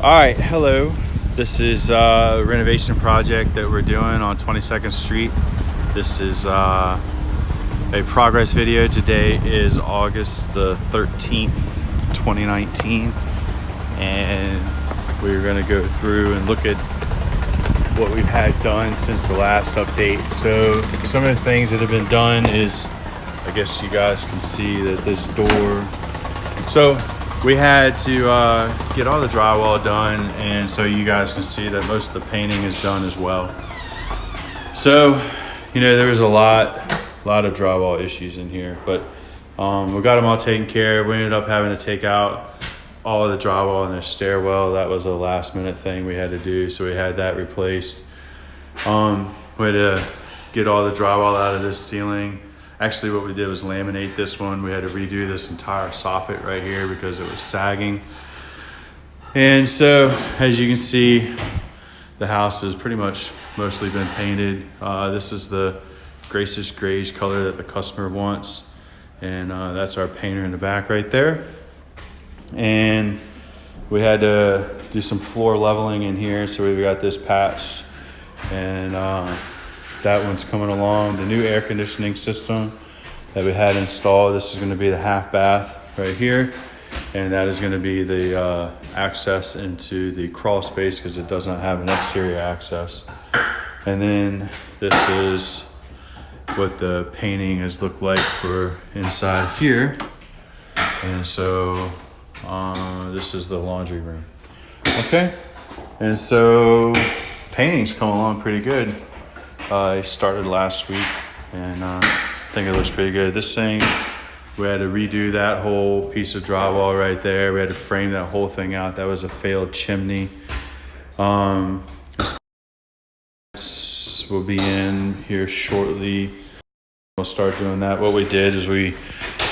All right, hello. This is a renovation project that we're doing on 22nd Street. This is a progress video. Today is August the 13th, 2019. And we're gonna go through and look at what we've had done since the last update. So some of the things that have been done is, I guess you guys can see that this door. So we had to get all the drywall done, and so you guys can see that most of the painting is done as well. So, you know, there was a lot of drywall issues in here, but we got them all taken care of. We ended up having to take out all of the drywall in the stairwell. That was a last minute thing we had to do, so we had that replaced. We had to get all the drywall out of this ceiling. Actually, what we did was laminate this one. We had to redo this entire soffit right here because it was sagging. And so, as you can see, the house has pretty much mostly been painted. This is the gracious grayish color that the customer wants. And that's our painter in the back right there. And we had to do some floor leveling in here. So we've got this patched, and that one's coming along. The new air conditioning system that we had installed, this is going to be the half bath right here, and that is going to be the access into the crawl space because it does not have an exterior access. And then this is what the painting has looked like for inside here. And so this is the laundry room. Okay, and so painting's coming along pretty good. I started last week, and I think it looks pretty good. This thing, we had to redo that whole piece of drywall right there. We had to frame that whole thing out. That was a failed chimney. This will be in here shortly. We'll start doing that. What we did is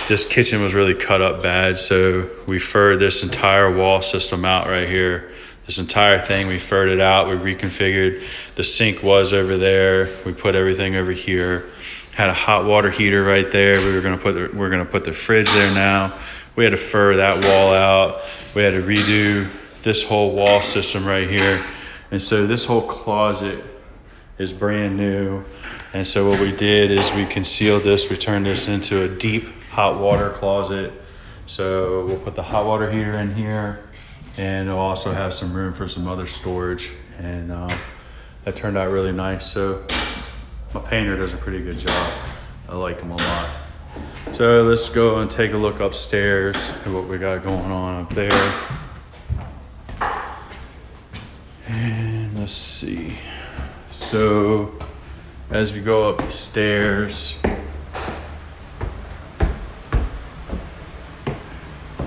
this kitchen was really cut up bad, so we furred this entire wall system out right here. This entire thing, we furred it out, we reconfigured. The sink was over there. We put everything over here. Had a hot water heater right there. We're gonna put the fridge there now. We had to fur that wall out. We had to redo this whole wall system right here. And so this whole closet is brand new. And so what we did is we concealed this. We turned this into a deep hot water closet. So we'll put the hot water heater in here, and it'll also have some room for some other storage. And that turned out really nice. So my painter does a pretty good job. I like him a lot. So let's go and take a look upstairs at what we got going on up there. And let's see. So as we go up the stairs,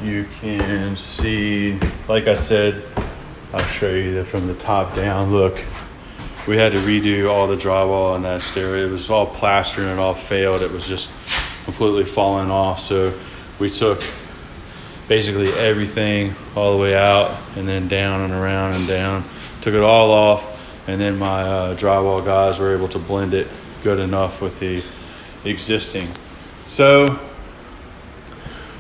you can see, like I said, I'll show you that from the top down. Look, we had to redo all the drywall on that stairway. It was all plastered and it all failed. It was just completely falling off. So we took basically everything all the way out and then down and around and down. Took it all off, and then my drywall guys were able to blend it good enough with the existing. So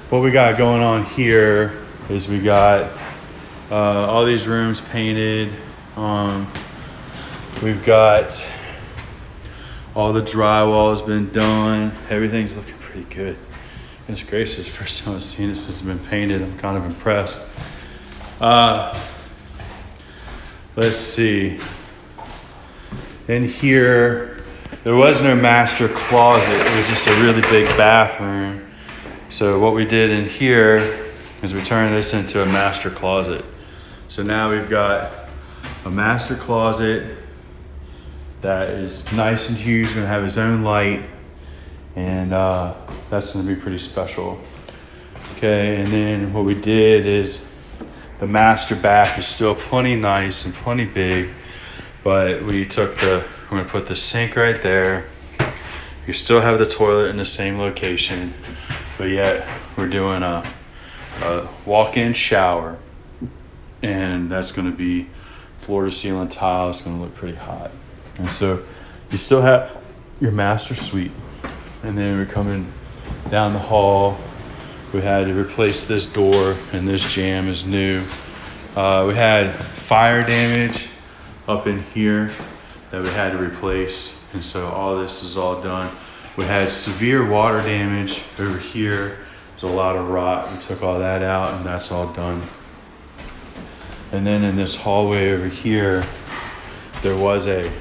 what we got going on here is we got all these rooms painted. We've got all the drywall has been done. Everything's looking pretty good. Goodness gracious, first time I've seen this has been painted. I'm kind of impressed. Let's see. In here, there was no master closet. It was just a really big bathroom. So what we did in here is we turned this into a master closet. So now we've got a master closet that is nice and huge, gonna have its own light, and that's gonna be pretty special. Okay, and then what we did is the master bath is still plenty nice and plenty big, but we're gonna put the sink right there. You still have the toilet in the same location, but yet we're doing a walk-in shower, and that's gonna be floor to ceiling tile. It's gonna look pretty hot. And so you still have your master suite, and then we're coming down the hall. We had to replace this door, and this jamb is new. We had fire damage up in here that we had to replace, and so all this is all done. We had severe water damage over here. There's a lot of rot. We took all that out, and that's all done. And then in this hallway over here, there was a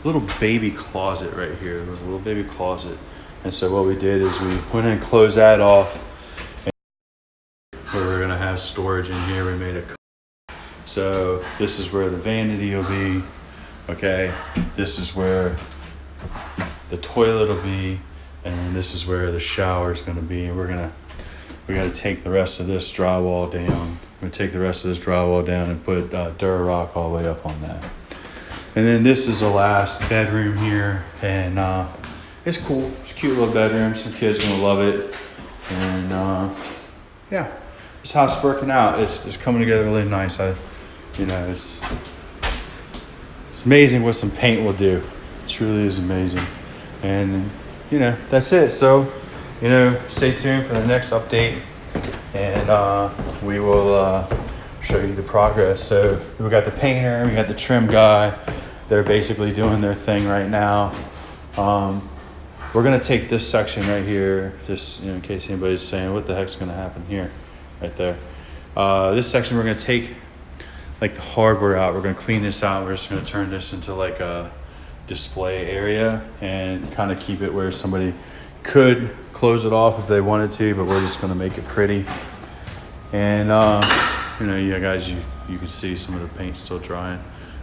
little baby closet right here. There was a little baby closet, and so what we did is we went and closed that off. Where we're gonna have storage in here, we made a. So this is where the vanity will be. Okay, this is where the toilet will be, and this is where the shower is gonna be. And we gotta take the rest of this drywall down. We're gonna take the rest of this drywall down and put Durarock all the way up on that. And then this is the last bedroom here, and it's cool. It's a cute little bedroom. Some kids are gonna love it, and yeah, it's how it's working out. It's coming together really nice. It's amazing what some paint will do. It truly is amazing. And that's it. So stay tuned for the next update, and we will show you the progress. So we got the painter, we got the trim guy. They're basically doing their thing right now. We're gonna take this section right here, just in case anybody's saying what the heck's gonna happen here, right there. This section we're gonna take like the hardware out. We're gonna clean this out. We're just gonna turn this into like a display area and kind of keep it where somebody could close it off if they wanted to, but we're just gonna make it pretty. And guys, you can see some of the paint still drying.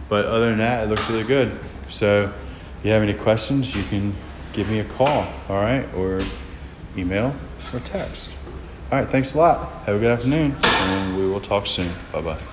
But other than that, it looks really good. So if you have any questions, you can give me a call, all right? Or email or text. All right, thanks a lot. Have a good afternoon, and we will talk soon. Bye-bye.